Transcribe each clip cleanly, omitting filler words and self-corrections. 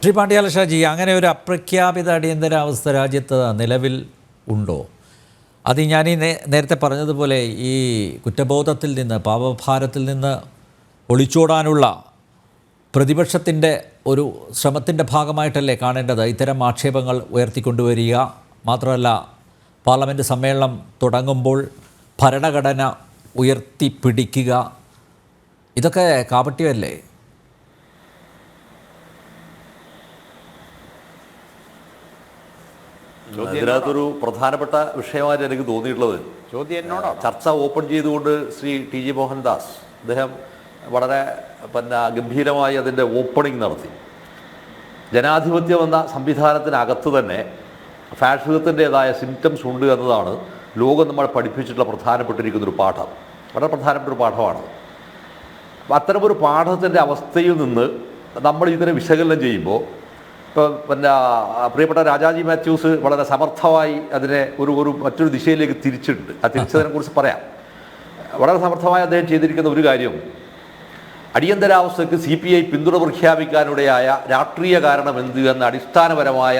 ശ്രീ പാണ്ഡ്യാല ഷാജി, അങ്ങനെ ഒരു അപ്രഖ്യാപിത അടിയന്തരാവസ്ഥ രാജ്യത്ത് നിലവിൽ ഉണ്ടോ? അത് ഞാൻ നേരത്തെ പറഞ്ഞതുപോലെ ഈ കുറ്റബോധത്തിൽ നിന്ന്, പാപഭാരത്തിൽ നിന്ന് ഒളിച്ചോടാനുള്ള പ്രതിപക്ഷത്തിൻ്റെ ഒരു ശ്രമത്തിൻ്റെ ഭാഗമായിട്ടല്ലേ കാണേണ്ടത് ഇത്തരം ആക്ഷേപങ്ങൾ ഉയർത്തിക്കൊണ്ടുവരിക? മാത്രമല്ല, പാർലമെൻറ്റ് സമ്മേളനം തുടങ്ങുമ്പോൾ ഭരണഘടന ഉയർത്തിപ്പിടിക്കുക, ഇതൊക്കെ കാപട്യമല്ലേ? ഇതിനകത്തൊരു പ്രധാനപ്പെട്ട വിഷയമായിട്ട് എനിക്ക് തോന്നിയിട്ടുള്ളത്, ചർച്ച ഓപ്പൺ ചെയ്തുകൊണ്ട് ശ്രീ ടി ജി മോഹൻദാസ് അദ്ദേഹം വളരെ ഗംഭീരമായി അതിൻ്റെ ഓപ്പണിംഗ് നടത്തി. ജനാധിപത്യം എന്ന സംവിധാനത്തിനകത്ത് തന്നെ ഫാഷിസത്തിൻ്റെതായ സിംറ്റംസ് ഉണ്ട് എന്നതാണ് ലോകം നമ്മൾ പഠിപ്പിച്ചിട്ടുള്ള പ്രധാനപ്പെട്ടിരിക്കുന്നൊരു പാഠം. വളരെ പ്രധാനപ്പെട്ട ഒരു പാഠമാണ്. അപ്പം അത്തരമൊരു പാഠത്തിൻ്റെ അവസ്ഥയിൽ നിന്ന് നമ്മൾ ഇതിനെ വിശകലനം ചെയ്യുമ്പോൾ, ഇപ്പോൾ പ്രിയപ്പെട്ട രാജാജി മാത്യൂസ് വളരെ സമർത്ഥമായി അതിനെ ഒരു മറ്റൊരു ദിശയിലേക്ക് തിരിച്ചിട്ടുണ്ട്. ആ തിരിച്ചതിനെക്കുറിച്ച് പറയാം. വളരെ സമർത്ഥമായി അദ്ദേഹം ചെയ്തിരിക്കുന്ന ഒരു കാര്യം, അടിയന്തരാവസ്ഥയ്ക്ക് CPI പിന്തുണ പ്രഖ്യാപിക്കാനിടയായ രാഷ്ട്രീയ കാരണം എന്ത് എന്ന അടിസ്ഥാനപരമായ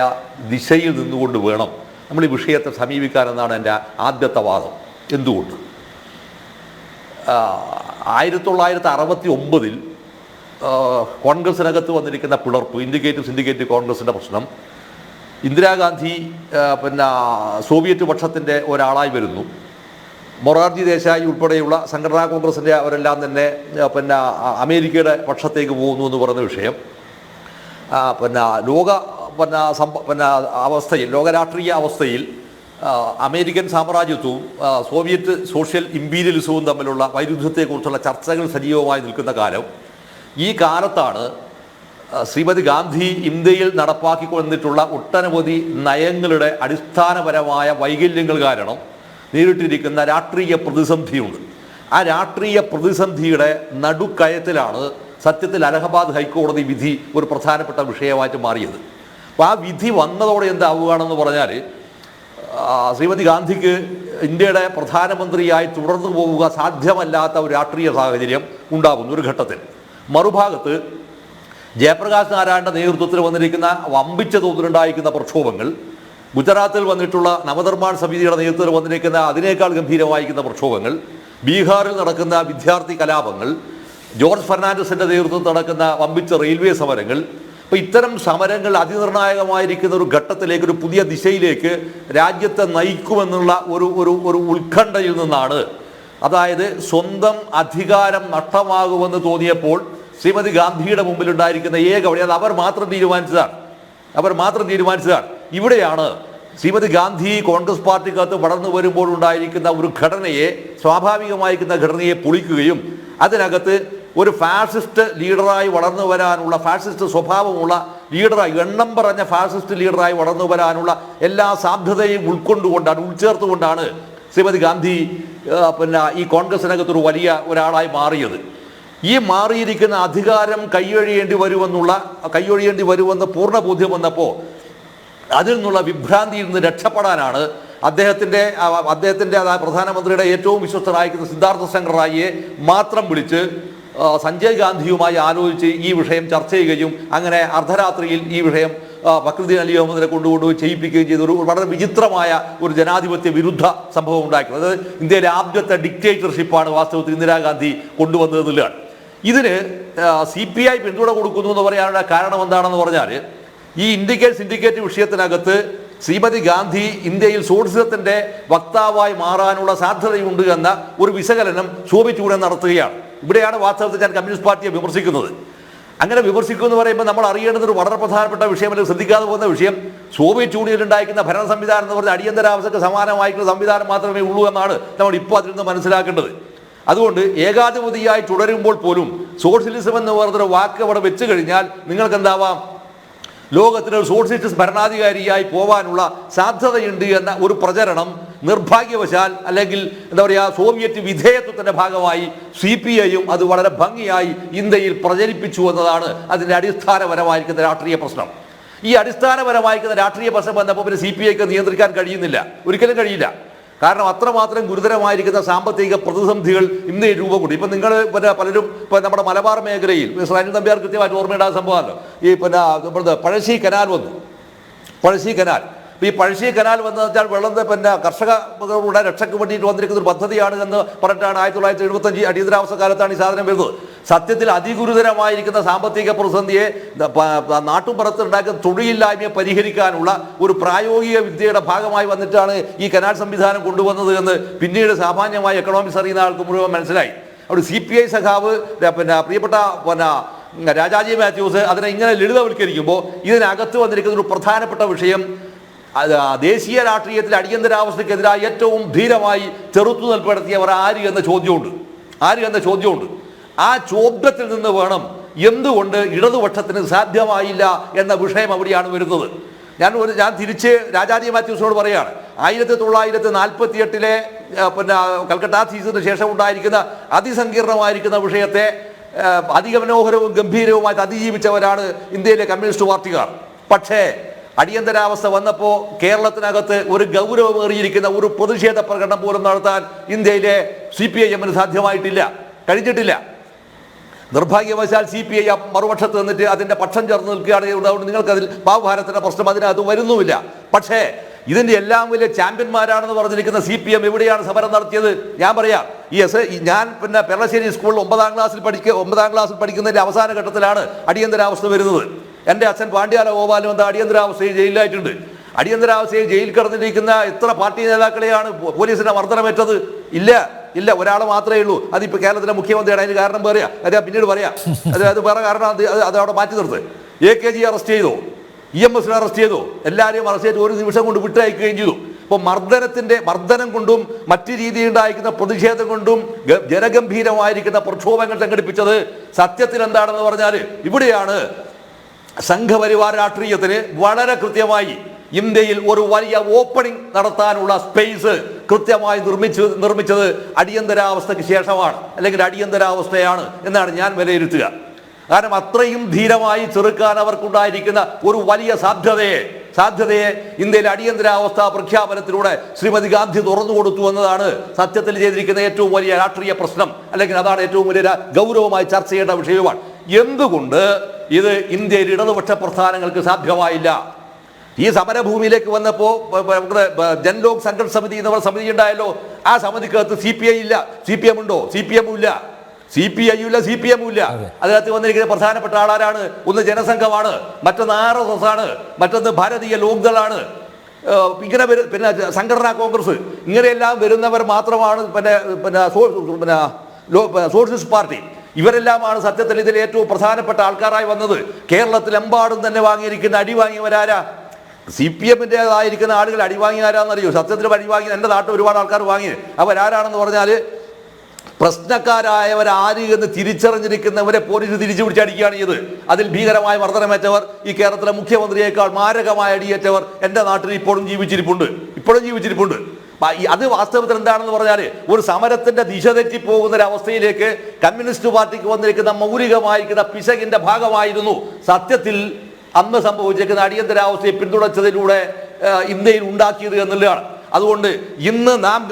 ദിശയിൽ നിന്നുകൊണ്ട് വേണം നമ്മൾ ഈ വിഷയത്തെ സമീപിക്കാനെന്നാണ് എൻ്റെ ആദ്യത്തെ വാദം. എന്തുകൊണ്ട്? 1969 കോൺഗ്രസിനകത്ത് വന്നിരിക്കുന്ന പിളർപ്പ്, സിൻഡിക്കേറ്റ് കോൺഗ്രസിൻ്റെ പ്രശ്നം, ഇന്ദിരാഗാന്ധി സോവിയറ്റ് പക്ഷത്തിൻ്റെ ഒരാളായി വരുന്നു. മൊറാർജി ദേശായി ഉൾപ്പെടെയുള്ള സംഘടനാ കോൺഗ്രസിൻ്റെ അവരെല്ലാം തന്നെ അമേരിക്കയുടെ പക്ഷത്തേക്ക് പോകുന്നു എന്ന് പറയുന്ന വിഷയം, ലോക അവസ്ഥയിൽ, ലോകരാഷ്ട്രീയ അവസ്ഥയിൽ അമേരിക്കൻ സാമ്രാജ്യത്വവും സോവിയറ്റ് സോഷ്യൽ ഇമ്പീരിയലിസവും തമ്മിലുള്ള വൈരുദ്ധ്യത്തെക്കുറിച്ചുള്ള ചർച്ചകൾ സജീവമായി നിൽക്കുന്ന കാലം. ഈ കാലത്താണ് ശ്രീമതി ഗാന്ധി ഇന്ത്യയിൽ നടപ്പാക്കിക്കൊണ്ടിട്ടുള്ള ഒട്ടനവധി നയങ്ങളുടെ അടിസ്ഥാനപരമായ വൈകല്യങ്ങൾ കാരണം നേരിട്ടിരിക്കുന്ന രാഷ്ട്രീയ പ്രതിസന്ധിയുണ്ട്. ആ രാഷ്ട്രീയ പ്രതിസന്ധിയുടെ നടുക്കയത്തിലാണ് സത്യത്തിൽ അലഹബാദ് ഹൈക്കോടതി വിധി ഒരു പ്രധാനപ്പെട്ട വിഷയമായിട്ട് മാറിയത്. അപ്പോൾ ആ വിധി വന്നതോടെ എന്താവുകയാണെന്ന് പറഞ്ഞാൽ, ശ്രീമതി ഗാന്ധിക്ക് ഇന്ത്യയുടെ പ്രധാനമന്ത്രിയായി തുടർന്നു പോവുക സാധ്യമല്ലാത്ത ഒരു രാഷ്ട്രീയ സാഹചര്യം ഉണ്ടാകുന്നു ഒരു ഘട്ടത്തിൽ. മറുഭാഗത്ത് ജയപ്രകാശ് നാരായണൻ്റെ നേതൃത്വത്തിൽ വന്നിരിക്കുന്ന വമ്പിച്ച തോതിലുണ്ടായിരിക്കുന്ന പ്രക്ഷോഭങ്ങൾ, ഗുജറാത്തിൽ വന്നിട്ടുള്ള നവനിർമ്മാൺ സമിതിയുടെ നേതൃത്വത്തിൽ വന്നിരിക്കുന്ന അതിനേക്കാൾ ഗംഭീരമായിരിക്കുന്ന പ്രക്ഷോഭങ്ങൾ, ബീഹാറിൽ നടക്കുന്ന വിദ്യാർത്ഥി കലാപങ്ങൾ, ജോർജ് ഫെർണാണ്ടസിൻ്റെ നേതൃത്വത്തിൽ നടക്കുന്ന വമ്പിച്ച റെയിൽവേ സമരങ്ങൾ. അപ്പോൾ ഇത്തരം സമരങ്ങൾ അതിനിർണായകമായിരിക്കുന്ന ഒരു ഘട്ടത്തിലേക്ക്, ഒരു പുതിയ ദിശയിലേക്ക് രാജ്യത്തെ നയിക്കുമെന്നുള്ള ഒരു ഉത്കണ്ഠയിൽ നിന്നാണ്, അതായത് സ്വന്തം അധികാരം നഷ്ടമാകുമെന്ന് തോന്നിയപ്പോൾ ശ്രീമതി ഗാന്ധിയുടെ മുമ്പിലുണ്ടായിരിക്കുന്ന ഏക വഴി, അത് അവർ മാത്രം തീരുമാനിച്ചതാണ്. ഇവിടെയാണ് ശ്രീമതി ഗാന്ധി കോൺഗ്രസ് പാർട്ടിക്കകത്ത് വളർന്നു വരുമ്പോൾ ഉണ്ടായിരിക്കുന്ന ഒരു ഘടനയെ, സ്വാഭാവികമായിരിക്കുന്ന ഘടനയെ പൊളിക്കുകയും അതിനകത്ത് ഒരു ഫാസിസ്റ്റ് ലീഡറായി വളർന്നു വരാനുള്ള, ഫാസിസ്റ്റ് സ്വഭാവമുള്ള ലീഡറായി, എണ്ണം പറഞ്ഞ ഫാസിസ്റ്റ് ലീഡറായി വളർന്നു വരാനുള്ള എല്ലാ സാധ്യതയും ഉൾച്ചേർത്തുകൊണ്ടാണ് ശ്രീമതി ഗാന്ധി ഈ കോൺഗ്രസിനകത്തൊരു വലിയ ഒരാളായി മാറിയത്. ഈ മാറിയിരിക്കുന്ന അധികാരം കൈയൊഴിയേണ്ടി വരുമെന്ന് പൂർണ്ണ ബോധ്യം വന്നപ്പോൾ അതിൽ നിന്നുള്ള വിഭ്രാന്തിയിൽ നിന്ന് രക്ഷപ്പെടാനാണ് അദ്ദേഹത്തിൻ്റെ പ്രധാനമന്ത്രിയുടെ ഏറ്റവും വിശ്വസ്തനായിരിക്കുന്ന സിദ്ധാർത്ഥ ശങ്കറായിയെ മാത്രം വിളിച്ച് സഞ്ജയ് ഗാന്ധിയുമായി ആലോചിച്ച് ഈ വിഷയം ചർച്ച ചെയ്യുകയും അങ്ങനെ അർദ്ധരാത്രിയിൽ ഈ വിഷയം ഫക്രുദ്ദീൻ അലി അഹമ്മദിനെ കൊണ്ടുപോയി ചെയ്യിപ്പിക്കുകയും ചെയ്ത ഒരു വളരെ വിചിത്രമായ ഒരു ജനാധിപത്യ വിരുദ്ധ സംഭവം ഉണ്ടാക്കുന്നത്. അത് ഇന്ത്യയിലെ ആദ്യത്തെ ഡിക്റ്റേറ്റർഷിപ്പാണ് വാസ്തവത്തിൽ ഇന്ദിരാഗാന്ധി കൊണ്ടുവന്നതെന്നുള്ളതാണ്. ഇതിന് CPI പിന്തുണ കൊടുക്കുന്നു എന്ന് പറയാനുള്ള കാരണം എന്താണെന്ന് പറഞ്ഞാൽ, ഈ സിൻഡിക്കേറ്റ് വിഷയത്തിനകത്ത് ശ്രീമതി ഗാന്ധി ഇന്ത്യയിൽ സോഷ്യലിസത്തിൻ്റെ വക്താവായി മാറാനുള്ള സാധ്യതയുണ്ട് എന്ന ഒരു വിശകലനം സോവിയറ്റ് യൂണിയൻ നടത്തുകയാണ്. ഇവിടെയാണ് വാസ്തവത്തിൽ ഞാൻ കമ്മ്യൂണിസ്റ്റ് പാർട്ടിയെ വിമർശിക്കുന്നത്. അങ്ങനെ വിമർശിക്കുമെന്ന് പറയുമ്പോൾ നമ്മൾ അറിയേണ്ടതൊരു വളരെ പ്രധാനപ്പെട്ട വിഷയം, അല്ലെങ്കിൽ ശ്രദ്ധിക്കാതെ പോകുന്ന വിഷയം, സോവിയറ്റ് യൂണിയനിൽ ഉണ്ടായിരിക്കുന്ന ഭരണ സംവിധാനം എന്ന് പറഞ്ഞാൽ അടിയന്തരാവസ്ഥയ്ക്ക് സമാനമായിട്ടുള്ള സംവിധാനം മാത്രമേ ഉള്ളൂ എന്നാണ് നമ്മൾ ഇപ്പോൾ അതിൽ നിന്ന് മനസ്സിലാക്കേണ്ടത്. അതുകൊണ്ട് ഏകാധിപതിയായി തുടരുമ്പോൾ പോലും സോഷ്യലിസം എന്ന് പറഞ്ഞൊരു വാക്ക് അവിടെ വെച്ച് കഴിഞ്ഞാൽ നിങ്ങൾക്ക് എന്താവാം, ലോകത്തിലെ ഒരു സോഷ്യലിസ്റ്റ് ഭരണാധികാരിയായി പോകാനുള്ള സാധ്യതയുണ്ട് എന്ന ഒരു പ്രചരണം നിർഭാഗ്യവശാൽ, അല്ലെങ്കിൽ സോവിയറ്റ് വിധേയത്വത്തിൻ്റെ ഭാഗമായി CPIയും അത് വളരെ ഭംഗിയായി ഇന്ത്യയിൽ പ്രചരിപ്പിച്ചു എന്നതാണ് അതിൻ്റെ അടിസ്ഥാനപരമായിരിക്കുന്ന രാഷ്ട്രീയ പ്രശ്നം. ഈ അടിസ്ഥാനപരമായിരിക്കുന്ന രാഷ്ട്രീയ പ്രശ്നം വന്നപ്പോൾ പിന്നെ CPIക്ക് നിയന്ത്രിക്കാൻ കഴിയുന്നില്ല, ഒരിക്കലും കഴിയില്ല. കാരണം അത്രമാത്രം ഗുരുതരമായിരിക്കുന്ന സാമ്പത്തിക പ്രതിസന്ധികൾ ഇന്ത്യയിൽ രൂപം കൊണ്ടു. ഇപ്പം നിങ്ങൾ പലരും ഇപ്പം നമ്മുടെ മലബാർ മേഖലയിൽ അനിൽ നമ്പ്യാർ കൃത്യമായിട്ട് ഓർമ്മയിടാൻ സംഭവമല്ലോ, ഈ നമ്മുടെ പഴശ്ശി കനാൽ വന്നു. പഴശ്ശി കനാൽ, ഈ പഴശ്ശി കനാൽ വന്നതെന്ന് വെച്ചാൽ വെള്ളം കർഷകരുടെ രക്ഷയ്ക്ക് വേണ്ടിയിട്ട് വന്നിരിക്കുന്ന ഒരു പദ്ധതിയാണ് എന്ന് പറഞ്ഞിട്ടാണ് 1975 അടിയന്തരാവസ്ഥ കാലത്താണ് ഈ സാധനം വരുന്നത്. സത്യത്തിൽ അതിഗുരുതരമായിരിക്കുന്ന സാമ്പത്തിക പ്രതിസന്ധിയെ നാട്ടുപുറത്തുണ്ടാക്കുന്ന തൊഴിലില്ലായ്മയെ പരിഹരിക്കാനുള്ള ഒരു പ്രായോഗിക വിദ്യയുടെ ഭാഗമായി വന്നിട്ടാണ് ഈ കനാൽ സംവിധാനം കൊണ്ടുവന്നത് എന്ന് പിന്നീട് സാമാന്യമായി എക്കണോമിക്സ് അറിയുന്ന ആൾക്ക് മുഴുവൻ മനസ്സിലായി. അവിടെ CPI സഖാവ് പ്രിയപ്പെട്ട രാജാജി മാത്യൂസ് അതിനെ ഇങ്ങനെ ലളിതവൽക്കരിക്കുമ്പോൾ ഇതിനകത്ത് വന്നിരിക്കുന്ന ഒരു പ്രധാനപ്പെട്ട വിഷയം ദേശീയ രാഷ്ട്രീയത്തിൽ അടിയന്തരാവസ്ഥക്കെതിരായി ഏറ്റവും ധീരമായി ചെറുത്തുനിൽപ്പ് നടത്തിയവർ ആര് എന്ന ചോദ്യമുണ്ട്. ആ ചോദ്യത്തിൽ നിന്ന് വേണം എന്തുകൊണ്ട് ഇടതുപക്ഷത്തിന് സാധ്യമായില്ല എന്ന വിഷയം അവിടെയാണ് വരുന്നത്. ഞാൻ തിരിച്ച് രാജാജി മാത്യൂസിനോട് പറയുകയാണ്, 1948 കൽക്കട്ട സീസണിന് ശേഷം ഉണ്ടായിരിക്കുന്ന അതിസങ്കീർണമായിരിക്കുന്ന വിഷയത്തെ അതിമനോഹരവും ഗംഭീരവുമായിട്ട് അതിജീവിച്ചവരാണ് ഇന്ത്യയിലെ കമ്മ്യൂണിസ്റ്റ് പാർട്ടിക്കാർ. പക്ഷേ അടിയന്തരാവസ്ഥ വന്നപ്പോൾ കേരളത്തിനകത്ത് ഒരു ഗൗരവമേറിയിരിക്കുന്ന ഒരു പ്രതിഷേധ പ്രകടനം പോലും നടത്താൻ ഇന്ത്യയിലെ CPIM സാധ്യമായിട്ടില്ല, കഴിഞ്ഞിട്ടില്ല. നിർഭാഗ്യവശാൽ CPIM മറുപക്ഷത്ത് നിന്നിട്ട് അതിൻ്റെ പക്ഷം ചേർന്ന് നിൽക്കുകയാണ്. അതുകൊണ്ട് നിങ്ങൾക്കതിൽ പാവഭാരത്തിൻ്റെ പ്രശ്നം അതിനകത്ത് വരുന്നുമില്ല. പക്ഷേ ഇതിൻ്റെ എല്ലാം വലിയ ചാമ്പ്യന്മാരാണെന്ന് പറഞ്ഞിരിക്കുന്ന CPM എവിടെയാണ് സമരം നടത്തിയത്? ഞാൻ പറയാം. ഞാൻ പെരളശ്ശേരി സ്കൂളിൽ 9ാം ക്ലാസ്സിൽ പഠിക്കുന്നതിൻ്റെ അവസാന ഘട്ടത്തിലാണ് അടിയന്തരാവസ്ഥ വരുന്നത്. എൻ്റെ അച്ഛൻ പാണ്ഡ്യാല ഗോപാലും എന്താ അടിയന്തരാവസ്ഥയിൽ ജയിലിലായിട്ടുണ്ട്. അടിയന്തരാവസ്ഥയിൽ ജയിലിൽ കിടന്നിരിക്കുന്ന എത്ര പാർട്ടി നേതാക്കളെയാണ് പോലീസിന്റെ മർദ്ദനമേറ്റത്? ഇല്ല, ഒരാൾ മാത്രമേ ഉള്ളൂ. അതിപ്പോൾ കേരളത്തിലെ മുഖ്യമന്ത്രിയാണ്. അതിന് കാരണം പറയാം, അത് പിന്നീട് പറയാം. അത് വേറെ കാരണം അത് അവിടെ മാറ്റി നിർത്ത്. AKG അറസ്റ്റ് ചെയ്തു, EMS അറസ്റ്റ് ചെയ്തു, എല്ലാവരെയും അറസ്റ്റ് ചെയ്ത് ഒരു നിമിഷം കൊണ്ട് വിട്ടയക്കുകയും ചെയ്തു. അപ്പോൾ മർദ്ദനം കൊണ്ടും മറ്റു രീതിയിൽ ഉണ്ടായിരിക്കുന്ന പ്രതിഷേധം കൊണ്ടും ജനഗംഭീരമായിരിക്കുന്ന പ്രക്ഷോഭങ്ങൾ സംഘടിപ്പിച്ചത് സത്യത്തിൽ എന്താണെന്ന് പറഞ്ഞാൽ ഇവിടെയാണ് സംഘപരിവാർ രാഷ്ട്രീയത്തിന് വളരെ കൃത്യമായി ഇന്ത്യയിൽ ഒരു വലിയ ഓപ്പണിംഗ് നടത്താനുള്ള സ്പേസ് കൃത്യമായി നിർമ്മിച്ചത് അടിയന്തരാവസ്ഥയ്ക്ക് ശേഷമാണ്, അല്ലെങ്കിൽ അടിയന്തരാവസ്ഥയാണ് എന്നാണ് ഞാൻ വിലയിരുത്തുക. കാരണം അത്രയും ധീരമായി ചെറുക്കാൻ അവർക്കുണ്ടായിരിക്കുന്ന ഒരു വലിയ സാധ്യതയെ ഇന്ത്യയിലെ അടിയന്തരാവസ്ഥ പ്രഖ്യാപനത്തിലൂടെ ശ്രീമതി ഗാന്ധി തുറന്നു കൊടുത്തു എന്നതാണ് സത്യത്തിൽ ചെയ്തിരിക്കുന്ന ഏറ്റവും വലിയ രാഷ്ട്രീയ പ്രശ്നം, അല്ലെങ്കിൽ അതാണ് ഏറ്റവും വലിയ ഗൗരവമായി ചർച്ച ചെയ്യേണ്ട വിഷയവുമാണ്. എന്തുകൊണ്ട് ഇത് ഇന്ത്യയിൽ ഇടതുപക്ഷ പ്രസ്ഥാനങ്ങൾക്ക് സാധ്യമായില്ല? ഈ സമരഭൂമിയിലേക്ക് വന്നപ്പോൾ ജൻലോക് സംഘർഷ സമിതി എന്ന സമിതി ഉണ്ടായല്ലോ. ആ സമിതിക്കകത്ത് CPI ഇല്ല. CPM ഉണ്ടോ? CPM ഇല്ല. CPI ഇല്ല, CPM ഇല്ല. അതിനകത്ത് വന്നിരിക്കുന്ന പ്രധാനപ്പെട്ട ആളാരാണ്? ഒന്ന് ജനസംഘമാണ്, മറ്റൊന്ന് RSS ആണ്, മറ്റൊന്ന് ഭാരതീയ ലോക്ദളാണ്. ഇങ്ങനെ പിന്നെ സംഘടനാ കോൺഗ്രസ്, ഇങ്ങനെയെല്ലാം വരുന്നവർ മാത്രമാണ് സോഷ്യലിസ്റ്റ് പാർട്ടി. ഇവരെല്ലാമാണ് സത്യത്തിൽ ഇതിൽ ഏറ്റവും പ്രധാനപ്പെട്ട ആൾക്കാരായി വന്നത്. കേരളത്തിലെമ്പാടും തന്നെ വാങ്ങിയിരിക്കുന്ന അടി വാങ്ങിയവരാരാ? CPM-ൻ്റെതായിരിക്കുന്ന ആളുകൾ അടി വാങ്ങിയാരാന്നറിയോ? സത്യത്തിൽ അടി വാങ്ങി എൻ്റെ നാട്ടിൽ ഒരുപാട് ആൾക്കാർ വാങ്ങി. അവരാരാണെന്ന് പറഞ്ഞാൽ പ്രശ്നക്കാരായവരാര് എന്ന് തിരിച്ചറിഞ്ഞിരിക്കുന്നവരെ പോലീസ് തിരിച്ചു പിടിച്ചടിക്കുകയാണ് ചെയ്ത്. അതിൽ ഭീകരമായ മർദ്ദനമേറ്റവർ, ഈ കേരളത്തിലെ മുഖ്യമന്ത്രിയേക്കാൾ മാരകമായ അടിയേറ്റവർ എൻ്റെ നാട്ടിൽ ഇപ്പോഴും ജീവിച്ചിരിപ്പുണ്ട്. അത് വാസ്തവത്തിൽ എന്താണെന്ന് പറഞ്ഞാൽ ഒരു സമരത്തിന്റെ ദിശ തെറ്റിപ്പോകുന്ന ഒരു അവസ്ഥയിലേക്ക് കമ്മ്യൂണിസ്റ്റ് പാർട്ടിക്ക് വന്നിരിക്കുന്ന മൗലികമായിരിക്കുന്ന പിശകിന്റെ ഭാഗമായിരുന്നു സത്യത്തിൽ അന്ന് സംഭവിച്ചിരിക്കുന്ന അടിയന്തരാവസ്ഥയെ പിന്തുണച്ചതിലൂടെ ഇന്ത്യയിൽ ഉണ്ടാക്കിയത് എന്നുള്ളതാണ്. അതുകൊണ്ട് ഇന്ന് നാം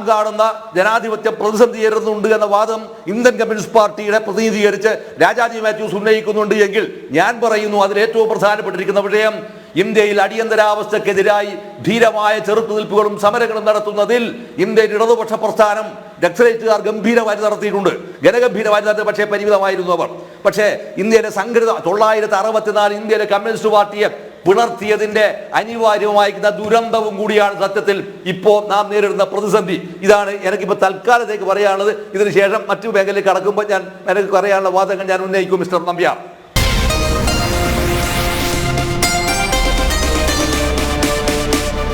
കാണുന്ന ജനാധിപത്യ പ്രതിസന്ധി നേരിടുന്നുണ്ട് എന്ന വാദം ഇന്ത്യൻ കമ്മ്യൂണിസ്റ്റ് പാർട്ടിയുടെ പ്രതിനിധീകരിച്ച് രാജാജി മാത്യൂസ് ഉന്നയിക്കുന്നുണ്ട് എങ്കിൽ ഞാൻ പറയുന്നു അതിൽ ഏറ്റവും പ്രധാനപ്പെട്ടിരിക്കുന്ന വിഷയം ഇന്ത്യയിൽ അടിയന്തരാവസ്ഥക്കെതിരായി ധീരമായ ചെറുത്തുനിൽപ്പുകളും സമരങ്ങളും നടത്തുന്നതിൽ ഇന്ത്യൻ ഇടതുപക്ഷ പ്രസ്ഥാനം നക്സലൈറ്റുകാർ ഗംഭീരമായി നടത്തിയിട്ടുണ്ട്, ജനഗംഭീരമായി നടത്തി. പക്ഷേ പരിമിതമായിരുന്നു അവർ. പക്ഷേ ഇന്ത്യയിലെ സംഘടിത 964 ഇന്ത്യയിലെ കമ്മ്യൂണിസ്റ്റ് പാർട്ടിയെ പിളർത്തിയതിന്റെ അനിവാര്യമായിരിക്കുന്ന ദുരന്തവും കൂടിയാണ് സത്യത്തിൽ ഇപ്പോൾ നാം നേരിടുന്ന പ്രതിസന്ധി. ഇതാണ് എനിക്കിപ്പോൾ തൽക്കാലത്തേക്ക് പറയാനുള്ളത്. ഇതിനുശേഷം മറ്റു മേഖലയിൽ കടക്കുമ്പോൾ എനിക്ക് പറയാനുള്ള വാദങ്ങൾ ഞാൻ ഉന്നയിക്കും. മിസ്റ്റർ നമ്പ്യാർ.